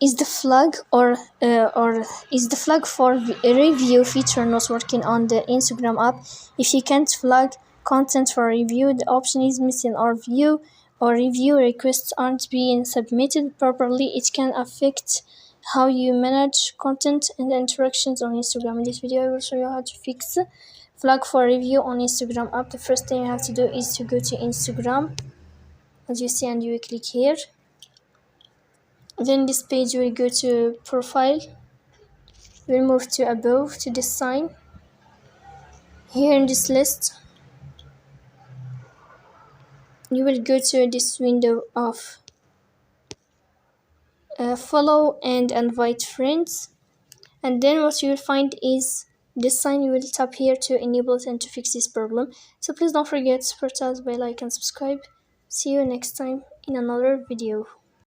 is the flag or is the flag for review feature not working on the Instagram app? If you can't flag content for review, the option is missing, or review requests aren't being submitted properly. It can affect how you manage content and interactions on Instagram. In this video, I will show you how to fix flag for review on Instagram app. The first thing you have to do is to go to Instagram, as you see, and you will click here. Then this page will go to profile. We'll move to above to this sign. Here in this list, you will go to this window of follow and invite friends, and then what you will find is this sign. You will tap here to enable it and to fix this problem. So please don't forget to support us by like and subscribe. See you next time in another video.